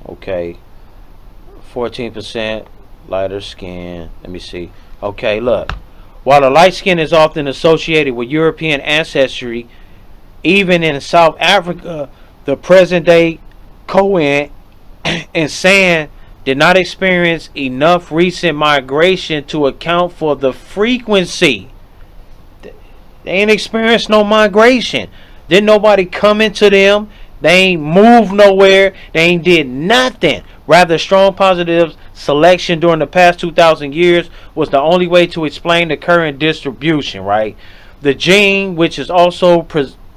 Okay. 14% lighter skin. Let me see. Okay, look. While the light skin is often associated with European ancestry, even in South Africa, the present-day Khoisan and San did not experience enough recent migration to account for the frequency. They ain't experienced no migration. Didn't nobody come into them. They ain't moved nowhere. They ain't did nothing. Rather, strong positive selection during the past 2,000 years was the only way to explain the current distribution, right? The gene, which is also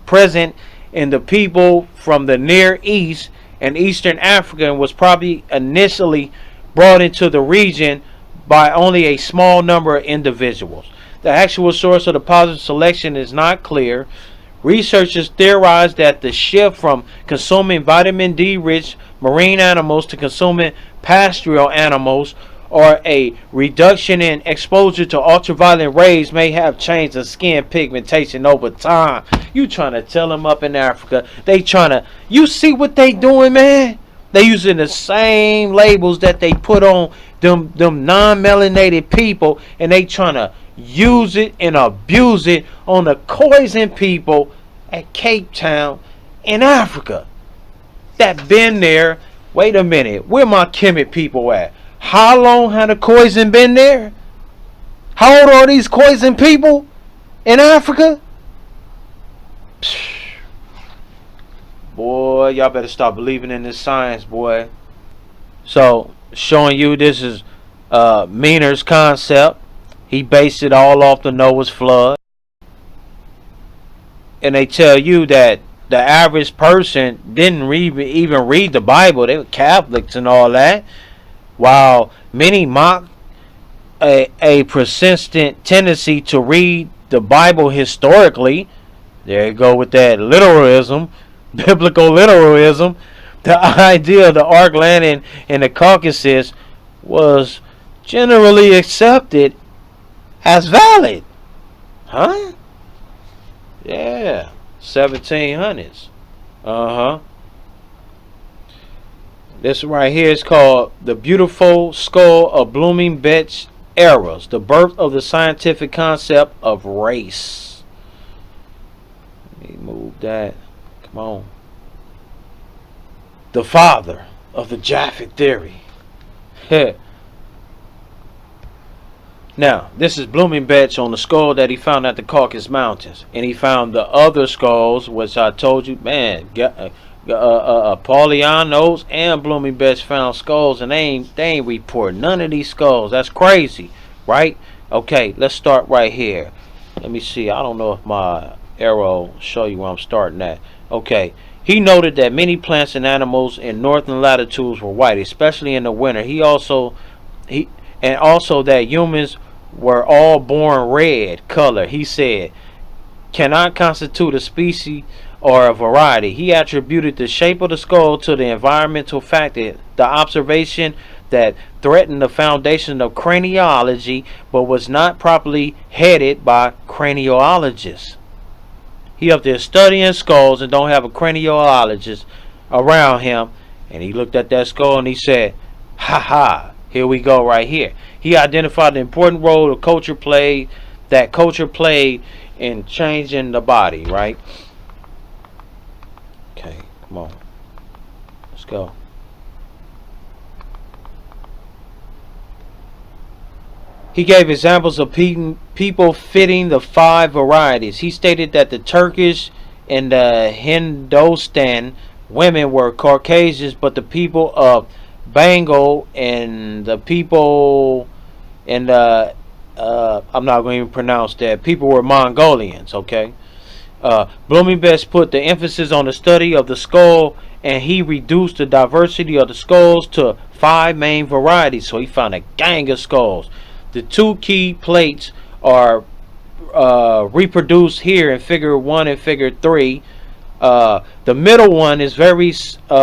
present in the people from the Near East and Eastern Africa, was probably initially brought into the region by only a small number of individuals. The actual source of the positive selection is not clear. Researchers theorize that the shift from consuming vitamin D rich marine animals to consuming pastoral animals, or a reduction in exposure to ultraviolet rays, may have changed the skin pigmentation over time. You trying to tell them up in Africa, they trying to, you see what they doing, man? They using the same labels that they put on them non-melanated people, and they trying to use it and abuse it on the Khoisan people at Cape Town in Africa that been there. Wait a minute, where my Kemet people at? How long have the Khoisan been there? How old are these Khoisan people in Africa? Boy, y'all better stop believing in this science, boy. So, showing you this is Meaner's concept. He based it all off the Noah's flood. And they tell you that the average person didn't even read the Bible. They were Catholics and all that. While many mock a persistent tendency to read the Bible historically. There you go with that literalism, biblical literalism. The idea of the Ark landing in the Caucasus was generally accepted as valid. Huh? Yeah. 1700s. This right here is called The Beautiful Skull of Blooming Bet's Eras, the birth of the scientific concept of race. Let me move that. Come on. The father of the Japheth theory. Now, this is Blooming Betch on the skull that he found at the Caucasus Mountains. And he found the other skulls, which I told you, man, Paulianos and Blooming Betch found skulls, and they ain't report none of these skulls. That's crazy, right? Okay, let's start right here. Let me see. I don't know if my arrow show you where I'm starting at. Okay. He noted that many plants and animals in northern latitudes were white, especially in the winter. Also that humans were all born red color. He said, cannot constitute a species or a variety. He attributed the shape of the skull to the environmental factor, the observation that threatened the foundation of craniology, but was not properly headed by craniologists. He up there studying skulls and don't have a craniologist around him. And he looked at that skull and he said, ha ha, here we go right here. He identified the important role culture played in changing the body, right? Okay, come on. Let's go. He gave examples of people fitting the 5 varieties. He stated that the Turkish and the Hindustan women were Caucasians, but the people of Bengal and the people in I'm not going to even pronounce that. People were Mongolians, okay? Blooming Betch put the emphasis on the study of the skull, and he reduced the diversity of the skulls to 5 main varieties. So he found a gang of skulls. The 2 key plates are reproduced here in figure 1 and figure 3. The middle one is very similar.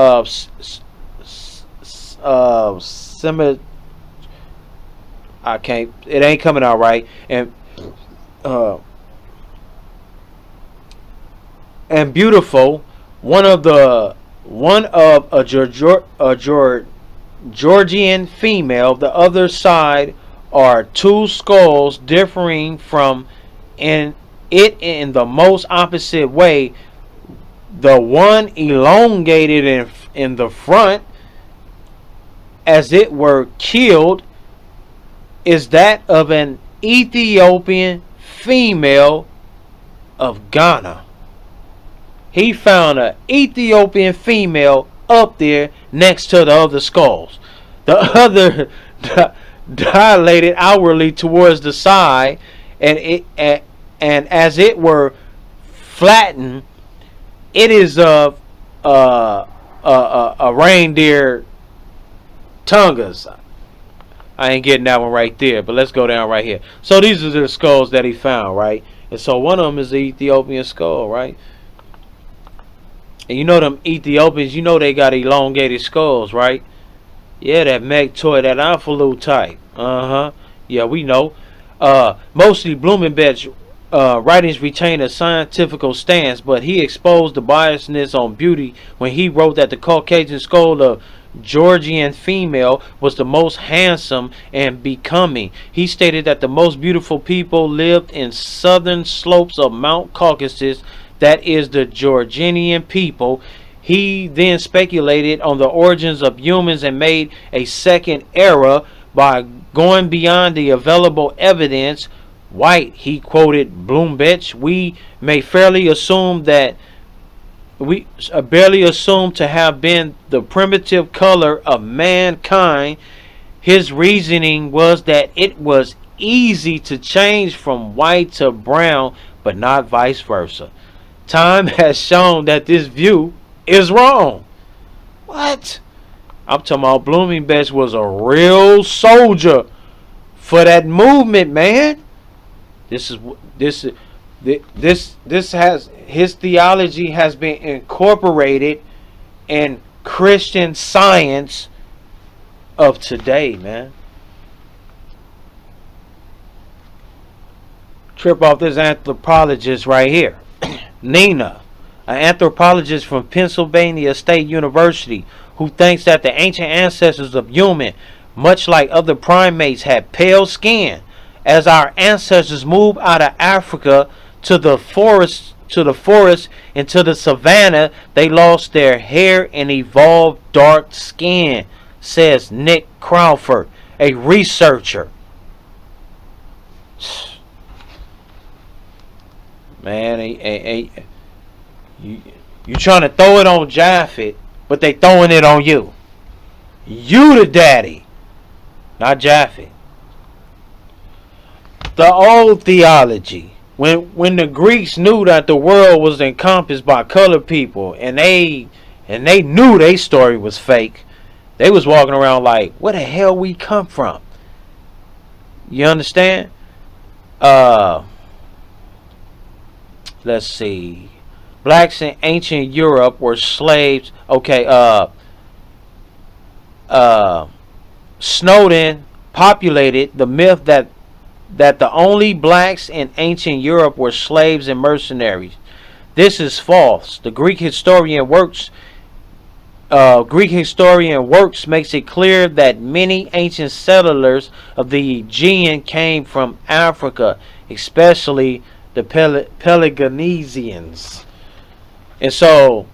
It ain't coming out right. And beautiful. One of a Georgian female. The other side are 2 skulls differing from in the most opposite way. The one elongated in the front, as it were killed, is that of an Ethiopian female of Ghana. He found an Ethiopian female up there next to the other skulls. The other dilated outwardly towards the side, and as it were flattened, it is of a reindeer tungus. I ain't getting that one right there, but let's go down right here. So these are the skulls that he found, right? And so one of them is the Ethiopian skull, right? And you know them Ethiopians, you know they got elongated skulls, right? Yeah, that Megtoy, that Alphalou type. Yeah, we know. Mostly Blooming Betch writings retain a scientific stance, but he exposed the biasness on beauty when he wrote that the Caucasian skull of Georgian female was the most handsome and becoming. He stated that the most beautiful people lived in southern slopes of Mount Caucasus, that is the Georgian people. He then speculated on the origins of humans and made a second era by going beyond the available evidence. white. He quoted Bloomberg. We may fairly assume that we barely assume to have been the primitive color of mankind. His reasoning was that it was easy to change from white to brown, but not vice versa. Time has shown that this view is wrong. What? I'm talking about Bloomberg was a real soldier for that movement, man. This has his theology has been incorporated in Christian science of today, man. Trip off this anthropologist right here. Nina, an anthropologist from Pennsylvania State University, who thinks that the ancient ancestors of human, much like other primates, had pale skin. As our ancestors moved out of Africa to the forest and to the savannah, they lost their hair and evolved dark skin, says Nick Crawford, a researcher. Man, you trying to throw it on Japheth, but they throwing it on you. You the daddy, not Japheth. The old theology, when the Greeks knew that the world was encompassed by colored people, and they knew their story was fake, they was walking around like, where the hell we come from? You understand? Let's see. Blacks in ancient Europe were slaves. Okay, Snowden populated the myth that the only blacks in ancient Europe were slaves and mercenaries. This is false. The Greek historian Works makes it clear that many ancient settlers of the Aegean came from Africa, especially the Peloponnesians. And so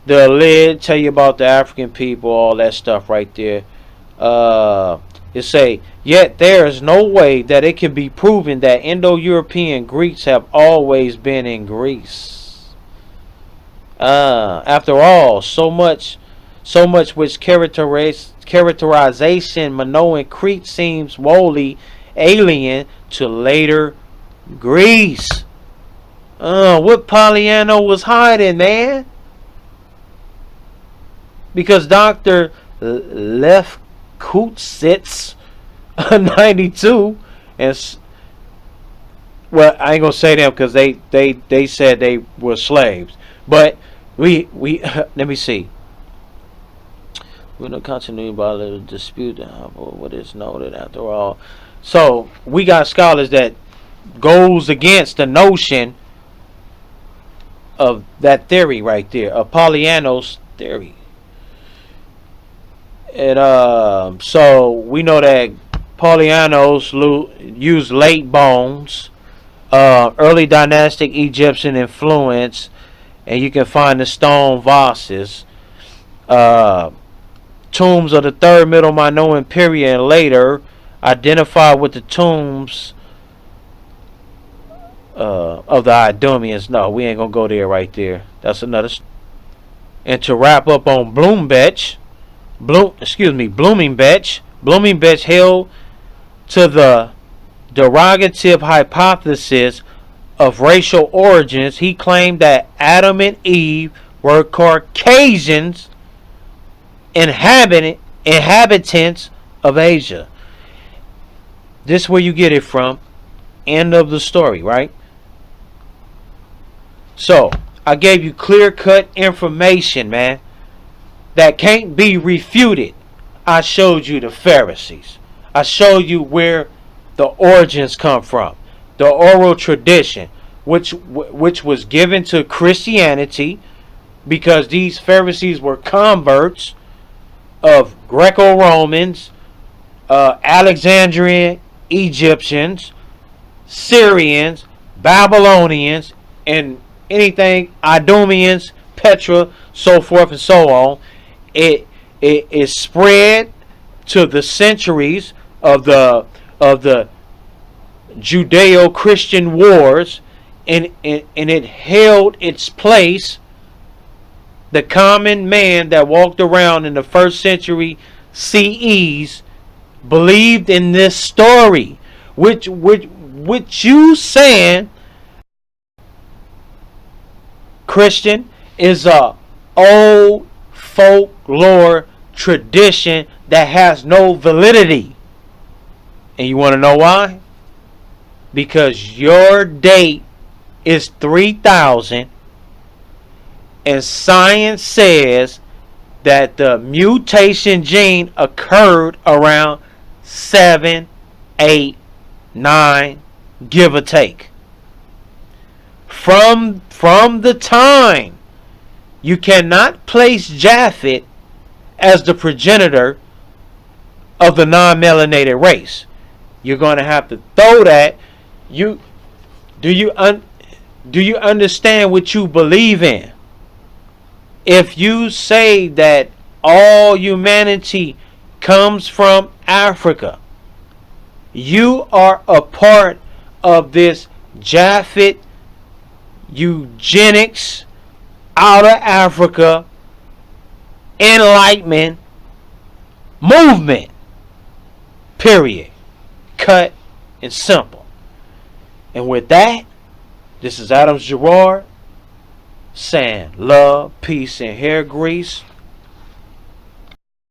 the lid tell you about the African people, all that stuff right there. It say, yet there is no way that it can be proven that Indo-European Greeks have always been in Greece. After all, so much which characterization Minoan Crete seems wholly alien to later Greece. What Poliano was hiding, man? Because Dr. Lefkowitz, 92, and well, I ain't gonna say them because they said they were slaves, but we let me see. We don't continue about a dispute what is noted after all. So we got scholars that goes against the notion of that theory right there, of Poliano's theory. And so we know that Polianos used late bones, early dynastic Egyptian influence, and you can find the stone vases, tombs of the third middle Minoan period and later, identified with the tombs of the Idumeans. No, we ain't gonna go there right there. That's another. And to wrap up on Bloomberg held to the derogative hypothesis of racial origins. He claimed that Adam and Eve were Caucasians, inhabitants of Asia. This is where you get it from. End of the story, right? So I gave you clear-cut information, man, that can't be refuted. I showed you the Pharisees. I showed you where the origins come from, the oral tradition, which was given to Christianity, because these Pharisees were converts of Greco-Romans, Alexandrian Egyptians, Syrians, Babylonians, and anything Idumeans, Petra, so forth and so on. It is spread to the centuries of the Judeo-Christian wars, and it held its place. The common man that walked around in the first century CEs believed in this story, which you saying, Christian, is a old folklore tradition that has no validity. And you want to know why? Because your date is 3000, and science says that the mutation gene occurred around 7, 8, 9, give or take. From the time, you cannot place Japheth as the progenitor of the non-melanated race. You're going to have to throw that. Do you understand what you believe in? If you say that all humanity comes from Africa, you are a part of this Japheth eugenics out of Africa enlightenment movement. Period. Cut and simple. And with that, this is Adams Gerard saying love, peace, and hair grease.